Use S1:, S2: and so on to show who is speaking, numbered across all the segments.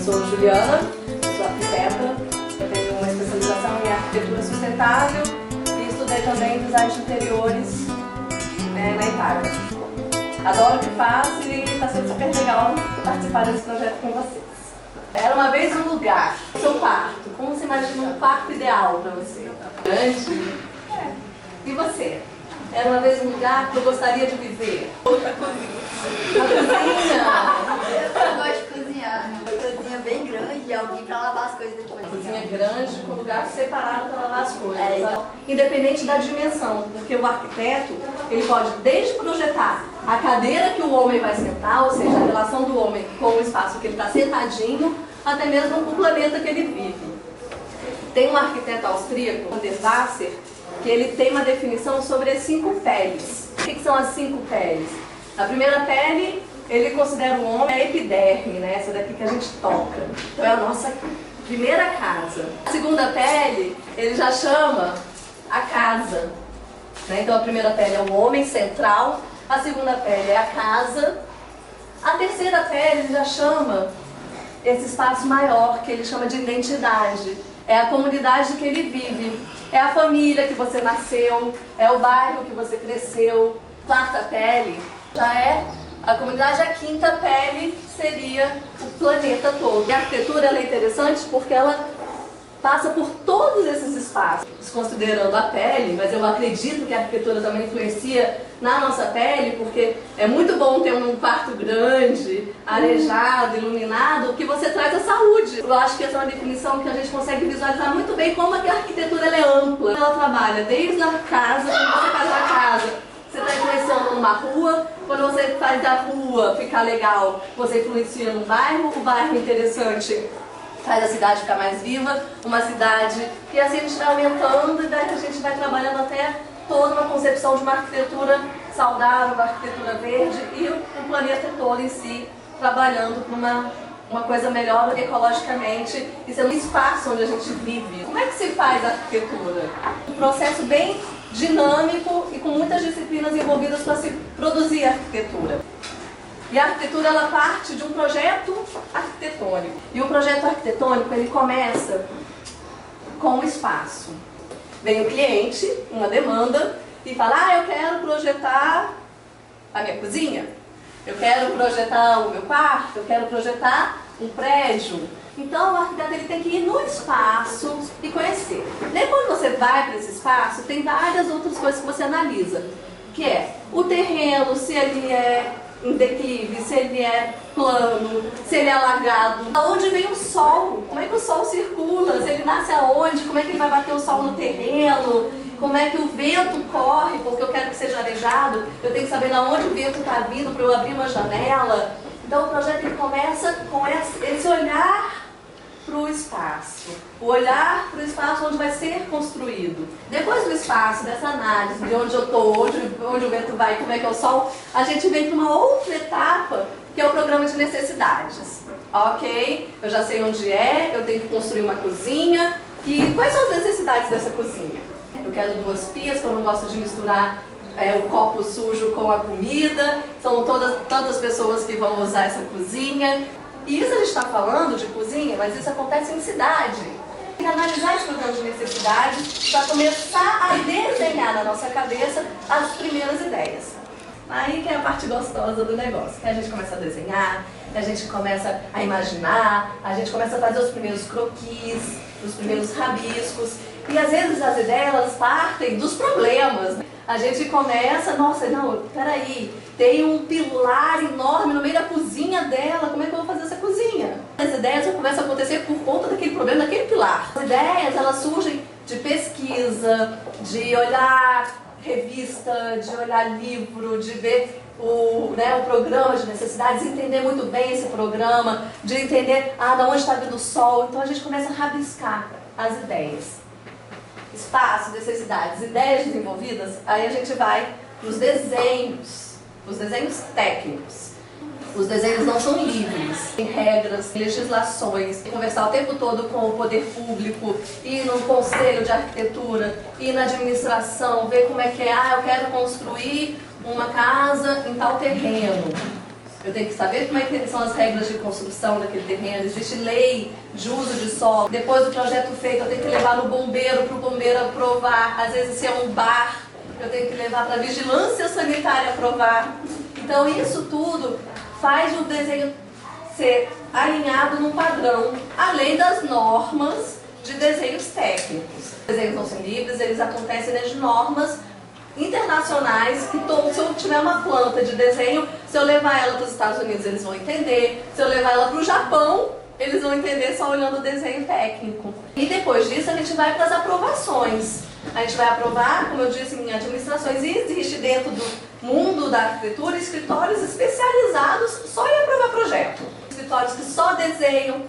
S1: sou Juliana, sou arquiteta, eu tenho uma especialização em arquitetura sustentável e estudei também design de interiores na Itália. Adoro o que faço e está sendo super legal participar desse projeto com vocês. Era uma vez um lugar, seu quarto. Como você imagina um quarto ideal para você? Grande? É. E você? Era uma vez um lugar que eu gostaria de viver?
S2: Outra cozinha.
S1: Uma cozinha?
S2: Eu gosto de cozinhar. Uma cozinha bem grande e alguém para lavar as coisas depois.
S1: Uma cozinha grande com lugar separado para lavar as coisas. Independente da dimensão, porque o arquiteto, ele pode desde projetar a cadeira que o homem vai sentar, ou seja, a relação do homem com o espaço que ele está sentadinho, até mesmo o planeta que ele vive. Tem um arquiteto austríaco, Der Wasser, que ele tem uma definição sobre as 5 peles. O que são as 5 peles? A primeira pele, ele considera o homem a epiderme, né? Essa daqui que a gente toca. Então é a nossa primeira casa. A segunda pele, ele já chama a casa. Né? Então a primeira pele é o homem central, a segunda pele é a casa, a terceira pele ele já chama esse espaço maior, que ele chama de identidade. É a comunidade que ele vive, é a família que você nasceu, é o bairro que você cresceu. Quarta pele já é a comunidade, a quinta pele seria o planeta todo. E a arquitetura ela é interessante porque ela passa por todos esses espaços, desconsiderando a pele, mas eu acredito que a arquitetura também influencia na nossa pele, porque é muito bom ter um quarto grande, arejado, iluminado, que você traz a saúde. Eu acho que essa é uma definição que a gente consegue visualizar muito bem como é que a arquitetura ela é ampla. Ela trabalha desde a casa, quando você faz uma casa, você está influenciando numa rua, quando você faz da rua ficar legal, você influencia no bairro, o bairro interessante faz a cidade ficar mais viva, uma cidade que assim a gente vai aumentando e daí a gente vai trabalhando até toda uma concepção de uma arquitetura saudável, uma arquitetura verde e o planeta todo em si trabalhando para uma coisa melhor ecologicamente e sendo um espaço onde a gente vive. Como é que se faz a arquitetura? Um processo bem dinâmico e com muitas disciplinas envolvidas para se produzir a arquitetura. E a arquitetura ela parte de um projeto arquitetônico. E o projeto arquitetônico ele começa com o espaço. Vem o cliente, uma demanda, e fala: eu quero projetar a minha cozinha, eu quero projetar o meu quarto, eu quero projetar um prédio. Então o arquiteto ele tem que ir no espaço e conhecer. Daí quando você vai para esse espaço, tem várias outras coisas que você analisa. Que é o terreno, se ele é em declive, se ele é plano, se ele é alagado, aonde vem o sol, como é que o sol circula, se ele nasce aonde, como é que ele vai bater o sol no terreno, como é que o vento corre, porque eu quero que seja arejado, eu tenho que saber de onde o vento está vindo para eu abrir uma janela. Então o projeto ele começa com esse olhar para o espaço, o olhar para o espaço onde vai ser construído. Depois do espaço, dessa análise de onde eu estou, onde o vento vai, como é que é o sol, a gente vem para uma outra etapa, que é o programa de necessidades. Ok, eu já sei onde é, eu tenho que construir uma cozinha, e quais são as necessidades dessa cozinha? Eu quero 2 pias, porque eu não gosto de misturar o copo sujo com a comida, são tantas pessoas que vão usar essa cozinha. E isso a gente está falando de cozinha, mas isso acontece em cidade. Tem que analisar esse programa de necessidades para começar a desenhar na nossa cabeça as primeiras ideias. Aí que é a parte gostosa do negócio, que a gente começa a desenhar, a gente começa a imaginar, a gente começa a fazer os primeiros croquis, os primeiros rabiscos. E às vezes as ideias elas partem dos problemas. A gente começa, nossa, não, peraí, tem um pilar enorme no meio da cozinha dela, como é que eu vou fazer essa cozinha? As ideias começam a acontecer por conta daquele problema, daquele pilar. As ideias, elas surgem de pesquisa, de olhar revista, de olhar livro, de ver o programa de necessidades, entender muito bem esse programa, de entender, de onde está vindo o sol. Então a gente começa a rabiscar as ideias. Espaço, necessidades, ideias desenvolvidas, aí a gente vai nos desenhos, os desenhos técnicos. Os desenhos não são livres, tem regras, legislações, conversar o tempo todo com o poder público, ir no conselho de arquitetura, ir na administração, ver como é que é, eu quero construir uma casa em tal terreno. eu tenho que saber como é que são as regras de construção daquele terreno, existe lei de uso de solo. Depois do projeto feito, eu tenho que levar no bombeiro para o bombeiro aprovar. Às vezes, se é um bar, eu tenho que levar para a vigilância sanitária aprovar. Então, isso tudo faz o desenho ser alinhado num padrão, além das normas de desenhos técnicos. Os desenhos não são livres, eles acontecem nas normas internacionais, que se eu tiver uma planta de desenho, se eu levar ela para os Estados Unidos, eles vão entender. Se eu levar ela para o Japão, eles vão entender só olhando o desenho técnico. E depois disso, a gente vai para as aprovações. A gente vai aprovar, como eu disse, em administrações. E existe dentro do mundo da arquitetura escritórios especializados só em aprovar projeto. Escritórios que só desenham,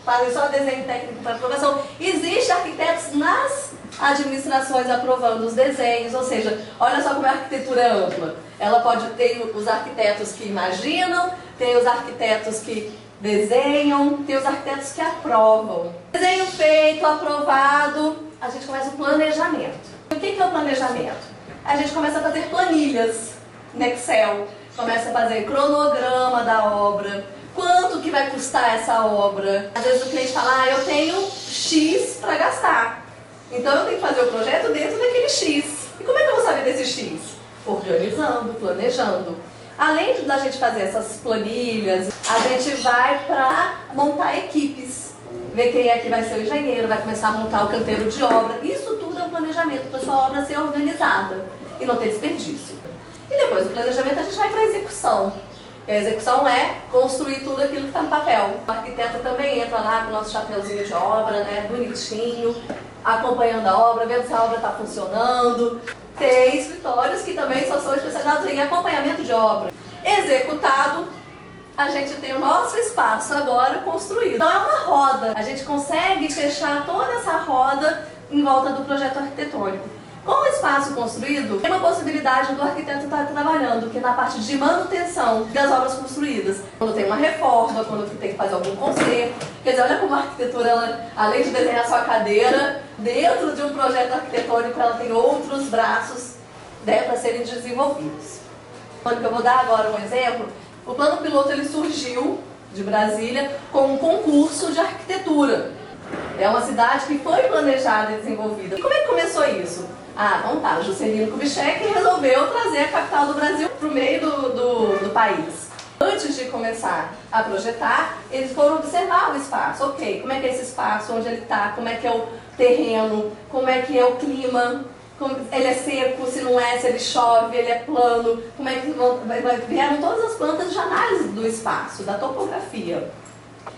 S1: fazem só desenho técnico para aprovação. Existem arquitetos nas administrações aprovando os desenhos, ou seja, olha só como a arquitetura é ampla. Ela pode ter os arquitetos que imaginam, tem os arquitetos que desenham, tem os arquitetos que aprovam. Desenho feito, aprovado, a gente começa o planejamento. O que é o planejamento? A gente começa a fazer planilhas no Excel, começa a fazer cronograma da obra, quanto que vai custar essa obra. Às vezes o cliente fala, eu tenho X para gastar, então eu tenho que fazer o projeto dentro daquele X. E como é que eu vou saber desse X? Organizando, planejando. Além da gente fazer essas planilhas, a gente vai para montar equipes. Ver quem é que vai ser o engenheiro, vai começar a montar o canteiro de obra. Isso tudo é um planejamento para a sua obra ser organizada e não ter desperdício. E depois do planejamento a gente vai para a execução. E a execução é construir tudo aquilo que está no papel. O arquiteto também entra lá com o nosso chapeuzinho de obra, né, bonitinho, acompanhando a obra, vendo se a obra está funcionando. Tem escritórios que também só são especializados em acompanhamento de obra. Executado, a gente tem o nosso espaço agora construído. Então é uma roda. A gente consegue fechar toda essa roda em volta do projeto arquitetônico. Com o espaço construído, tem uma possibilidade do arquiteto estar trabalhando, que é na parte de manutenção das obras construídas. Quando tem uma reforma, quando tem que fazer algum conserto. Quer dizer, olha como a arquitetura, ela, além de desenhar sua cadeira, dentro de um projeto arquitetônico, ela tem outros braços, né, para serem desenvolvidos. Quando eu vou dar agora um exemplo, o plano piloto ele surgiu de Brasília com um concurso de arquitetura. É uma cidade que foi planejada e desenvolvida. E como é que começou isso? Então tá, Juscelino Kubitschek resolveu trazer a capital do Brasil para o meio do país. Antes de começar a projetar, eles foram observar o espaço. Ok, como é que é esse espaço, onde ele está, como é que é o terreno, como é que é o clima, ele é seco, se não é, se ele chove, ele é plano, como é que vieram todas as plantas de análise do espaço, da topografia.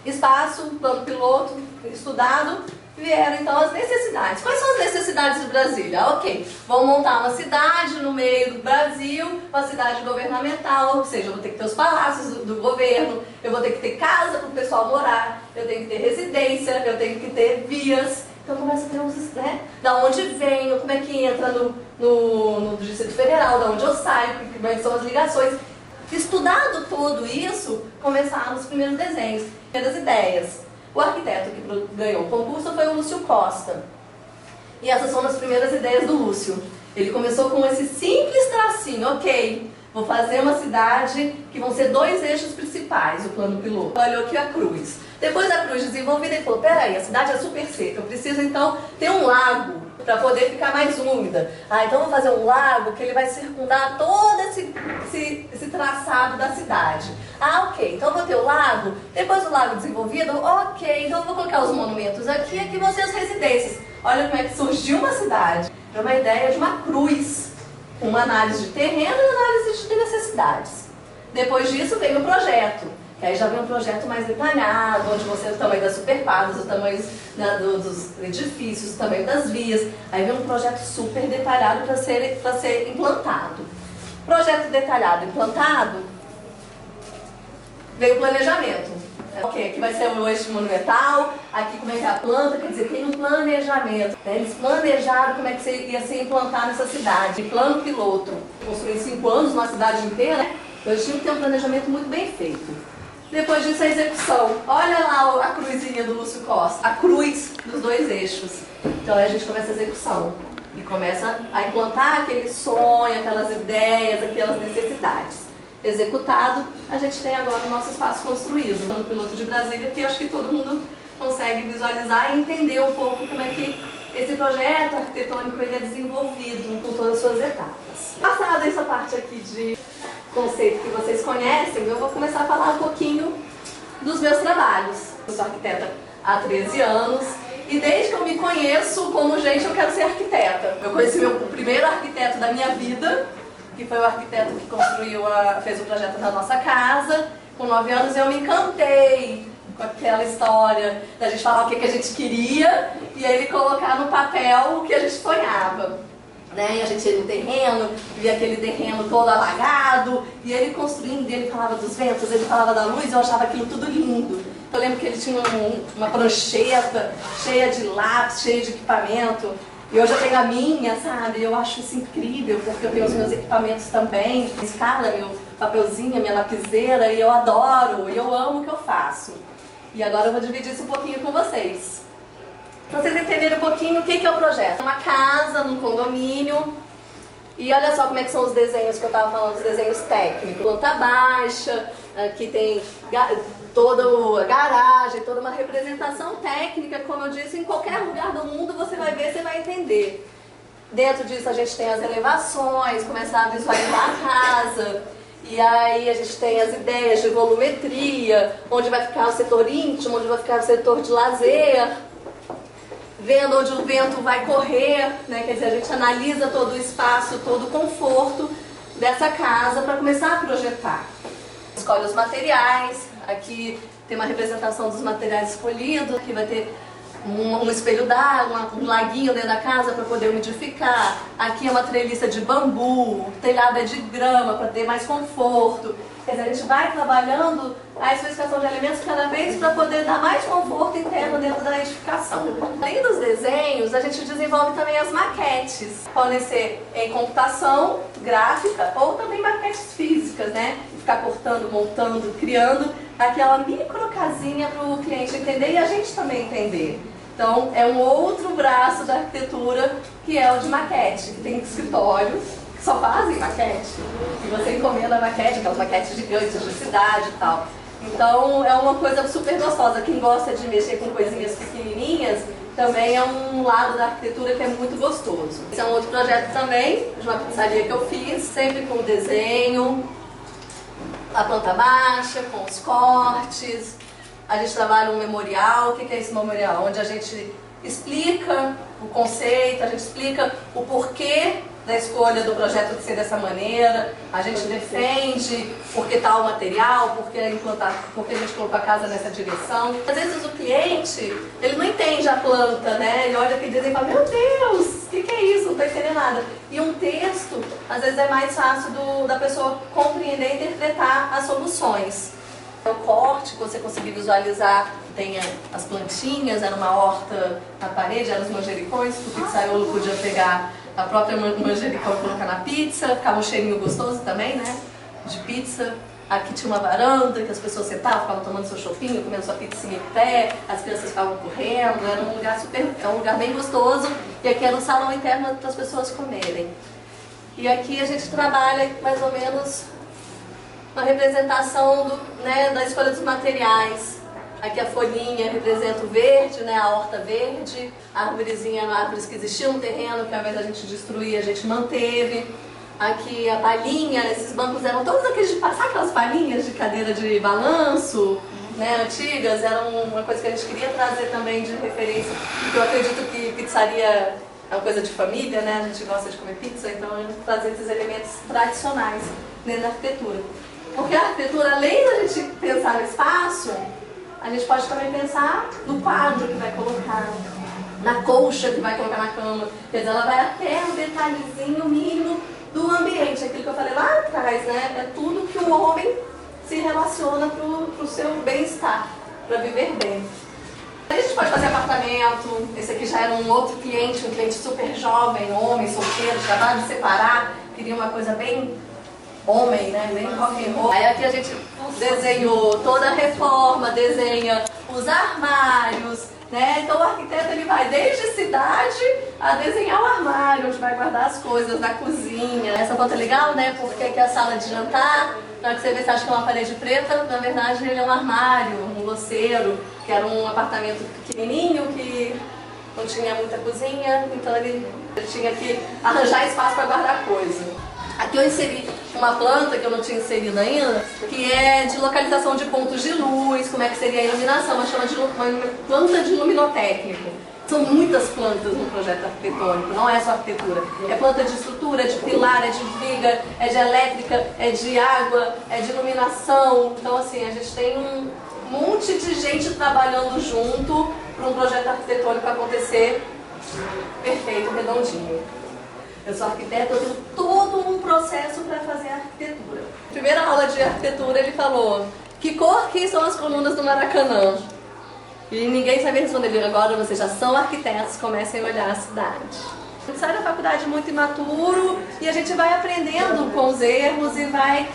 S1: Espaço, plano piloto, estudado, vieram então as necessidades. Quais são as necessidades de Brasília? Ok, vamos montar uma cidade no meio do Brasil, uma cidade governamental, ou seja, eu vou ter que ter os palácios do governo, eu vou ter que ter casa para o pessoal morar, eu tenho que ter residência, eu tenho que ter vias. Então começa a ter uns, né? Da onde venho, como é que entra no Distrito Federal, da onde eu saio, como é que são as ligações. Estudado tudo isso, começaram os primeiros desenhos, primeiras ideias. O arquiteto que ganhou o concurso foi o Lúcio Costa. E essas foram as primeiras ideias do Lúcio. Ele começou com esse simples tracinho, ok, vou fazer uma cidade que vão ser 2 eixos principais, o plano piloto. Olhou aqui a cruz. Depois da cruz desenvolvida, ele falou, peraí, a cidade é super seca, eu preciso então ter um lago para poder ficar mais úmida. Então vou fazer um lago que ele vai circundar todo esse traçado da cidade. Ok, então vou ter o lago, depois do lago desenvolvido, ok, então eu vou colocar os monumentos aqui, aqui vão ser as residências. Olha como é que surgiu uma cidade, de uma ideia de uma cruz, uma análise de terreno e análise de necessidades. Depois disso veio o projeto, que aí já vem um projeto mais detalhado, onde você tem o tamanho das superpadas, o tamanho dos edifícios, o tamanho das vias. Aí vem um projeto super detalhado para ser implantado. Projeto detalhado, implantado, veio o planejamento. Ok, aqui vai ser o eixo monumental, aqui como é que é a planta, quer dizer, tem um planejamento. Eles planejaram como é que ia ser implantado nessa cidade. Plano piloto, construir em 5 anos uma cidade inteira, né? Eles tinham que ter um planejamento muito bem feito. Depois disso a execução. Olha lá a cruzinha do Lúcio Costa, a cruz dos 2 eixos. Então aí a gente começa a execução e começa a implantar aquele sonho, aquelas ideias, aquelas necessidades. executado, a gente tem agora o nosso espaço construído no Piloto de Brasília, que eu acho que todo mundo consegue visualizar e entender um pouco como é que esse projeto arquitetônico ele é desenvolvido com todas as suas etapas. Passada essa parte aqui de conceito que vocês conhecem, eu vou começar a falar um pouquinho dos meus trabalhos. Eu sou arquiteta há 13 anos e desde que eu me conheço como gente eu quero ser arquiteta. Eu conheci o primeiro arquiteto da minha vida, que foi o arquiteto que fez o projeto da nossa casa. Com 9 anos eu me encantei com aquela história da gente falar o que a gente queria e ele colocar no papel o que a gente sonhava. Né? E a gente ia no terreno, via aquele terreno todo alagado, e ele construindo, ele falava dos ventos, ele falava da luz, eu achava aquilo tudo lindo. Eu lembro que ele tinha uma prancheta cheia de lápis, cheia de equipamento, e hoje eu tenho a minha, sabe? Eu acho isso incrível, porque eu tenho os meus equipamentos também, escala, meu papelzinho, minha lapiseira, e eu adoro, e eu amo o que eu faço. E agora eu vou dividir isso um pouquinho com vocês. Para vocês entenderem um pouquinho o que é o projeto. Uma casa, num condomínio. E olha só como é que são os desenhos que eu estava falando, os desenhos técnicos. Planta baixa, aqui tem toda a garagem, toda uma representação técnica, como eu disse, em qualquer lugar do mundo você vai ver, você vai entender. Dentro disso a gente tem as elevações, começar a visualizar a casa. E aí a gente tem as ideias de volumetria, onde vai ficar o setor íntimo, onde vai ficar o setor de lazer, vendo onde o vento vai correr, né? Quer dizer, a gente analisa todo o espaço, todo o conforto dessa casa para começar a projetar. Escolhe os materiais, aqui tem uma representação dos materiais escolhidos, aqui vai ter um espelho d'água, um laguinho dentro da casa para poder umidificar. Aqui é uma treliça de bambu, o telhado é de grama para ter mais conforto. Quer dizer, a gente vai trabalhando a especificação de elementos cada vez para poder dar mais conforto interno dentro da edificação. Além dos desenhos, a gente desenvolve também as maquetes. Podem ser em computação gráfica ou também maquetes físicas, né? Ficar cortando, montando, criando aquela micro casinha para o cliente entender e a gente também entender. Então, é um outro braço da arquitetura que é o de maquete, que tem escritórios que só fazem maquete. E você encomenda a maquete, aquelas maquetes gigantes de cidade e tal. Então, é uma coisa super gostosa. Quem gosta de mexer com coisinhas pequenininhas, também é um lado da arquitetura que é muito gostoso. Esse é um outro projeto também, de uma pizzaria que eu fiz, sempre com desenho, a planta baixa, com os cortes. A gente trabalha um memorial. O que é esse memorial? Onde a gente explica o conceito, a gente explica o porquê da escolha do projeto de ser dessa maneira, a gente defende porque tal material, porque a gente colocou a casa nessa direção. Às vezes o cliente, ele não entende a planta, né? Ele olha aquele desenho e fala, meu Deus, o que é isso? Não estou entendendo nada. E um texto, às vezes é mais fácil da pessoa compreender e interpretar as soluções. O corte, que você conseguir visualizar, tem as plantinhas, era uma horta na parede, eram os manjericões, que o pizzaiolo podia pegar a própria manjericão e colocar na pizza, ficava um cheirinho gostoso também, né, de pizza. Aqui tinha uma varanda que as pessoas sentavam, ficavam tomando seu chopinho, comendo sua pizza em pé, as crianças ficavam correndo, era um lugar um lugar bem gostoso, e aqui era um salão interno para as pessoas comerem. E aqui a gente trabalha mais ou menos uma representação da escolha dos materiais. Aqui a folhinha representa o verde, né, a horta verde, a árvorezinha, árvores que existiam no terreno, que ao invés da gente destruir, a gente manteve. Aqui a palhinha, esses bancos eram todos aqueles de passar, aquelas palhinhas de cadeira de balanço, né, antigas, eram uma coisa que a gente queria trazer também de referência, porque eu acredito que pizzaria é uma coisa de família, né, a gente gosta de comer pizza, então a gente trazer esses elementos tradicionais dentro da arquitetura. Porque a arquitetura, além da gente pensar no espaço, a gente pode também pensar no quadro que vai colocar, na colcha que vai colocar na cama. Quer dizer, ela vai até um detalhezinho mínimo do ambiente, aquilo que eu falei lá atrás, né? É tudo que o homem se relaciona para o seu bem-estar, para viver bem. A gente pode fazer apartamento. Esse aqui já era um outro cliente, um cliente super jovem, um homem solteiro, acabado de separar, queria uma coisa bem homem, né? Bem rock and roll. Aí aqui a gente desenhou toda a reforma, desenha os armários, né? Então o arquiteto ele vai desde cidade a desenhar o armário, onde vai guardar as coisas, na cozinha. Essa foto é legal, né? Porque aqui é a sala de jantar. Na hora que você vê, você acha que é uma parede preta, na verdade ele é um armário, um louceiro, que era um apartamento pequenininho que não tinha muita cozinha, então ele tinha que arranjar espaço para guardar coisa. Aqui eu inseri uma planta que eu não tinha inserido ainda, que é de localização de pontos de luz, como é que seria a iluminação, uma chama de uma planta de luminotécnico. São muitas plantas no projeto arquitetônico, não é só arquitetura. É planta de estrutura, é de pilar, é de viga, é de elétrica, é de água, é de iluminação. Então assim, a gente tem um monte de gente trabalhando junto para um projeto arquitetônico acontecer perfeito, redondinho. Eu sou arquiteta, eu tenho todo um processo para fazer a arquitetura. Na primeira aula de arquitetura ele falou: que cor que são as colunas do Maracanã? E ninguém sabia responder. Ele: agora vocês já são arquitetos, comecem a olhar a cidade. A gente sai da faculdade muito imaturo e a gente vai aprendendo com os erros e vai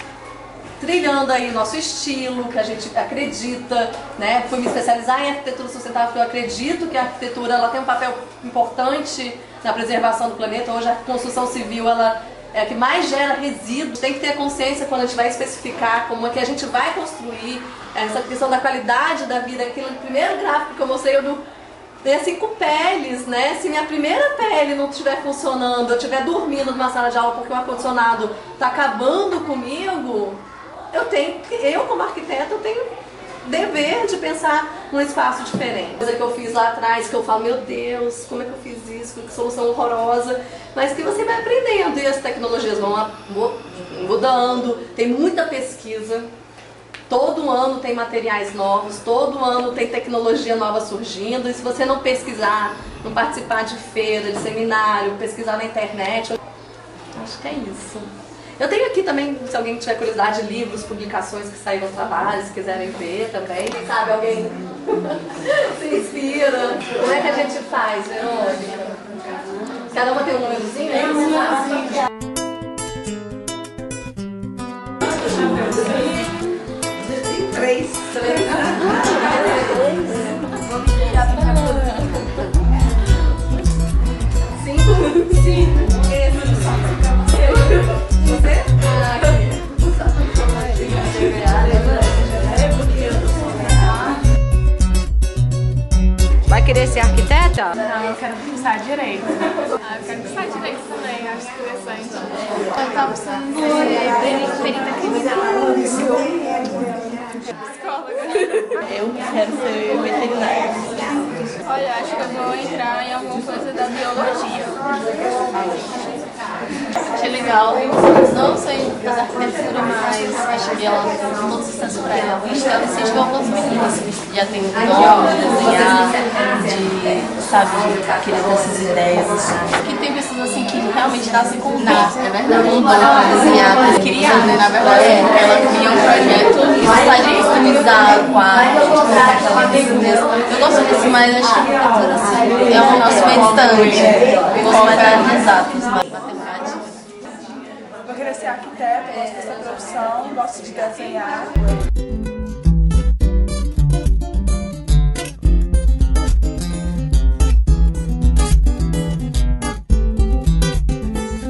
S1: trilhando aí o nosso estilo, que a gente acredita, né? Fui me especializar em arquitetura sustentável porque eu acredito que a arquitetura ela tem um papel importante na preservação do planeta. Hoje a construção civil ela é a que mais gera resíduos. Tem que ter consciência quando a gente vai especificar como é que a gente vai construir essa questão da qualidade da vida. Aquele primeiro gráfico que eu mostrei, eu tenho 5 peles, né? Se minha primeira pele não estiver funcionando, eu estiver dormindo numa sala de aula porque o ar-condicionado está acabando comigo, eu como arquiteta, eu tenho dever de pensar num espaço diferente. Coisa que eu fiz lá atrás, que eu falo, meu Deus, como é que eu fiz isso, que solução horrorosa, mas que você vai aprendendo e as tecnologias vão mudando, tem muita pesquisa, todo ano tem materiais novos, todo ano tem tecnologia nova surgindo, e se você não pesquisar, não participar de feira, de seminário, pesquisar na internet, acho que é isso. Eu tenho aqui também, se alguém tiver curiosidade, livros, publicações que saíram trabalhos, se quiserem ver também. Quem sabe alguém se inspira. Como é que a gente faz, Verônica? Cada uma tem um númerozinho, é isso? 3. Vamos ligar pra cá. 5. Você? Vai querer ser arquiteta?
S3: Não, eu quero cursar direito. Eu quero cursar direito também, acho interessante. Eu tava precisando ser perita criminal. Psicóloga.
S4: Eu quero ser veterinária.
S3: Olha, acho que eu vou entrar em alguma coisa da biologia.
S4: Achei legal, não sei fazer arquitetura, mas acho que ela tem todo sucesso pra ela. A gente deve incentivar algumas meninas que já tem nome de desenhar, de, sabe, querer ter essas ideias, assim. Porque tem pessoas assim que realmente nascem com nada, é verdade. Não dá pra desenhar, criar, né? Na verdade, ela cria um projeto e sai de customizar o quadro, colocar aquela mesmo. Eu gosto disso, mas acho que a arquitetura assim, é um nosso meio distante. Eu gosto mais das exatas, mas matemática.
S3: Vou querer ser arquiteta, gosto dessa profissão, gosto de desenhar.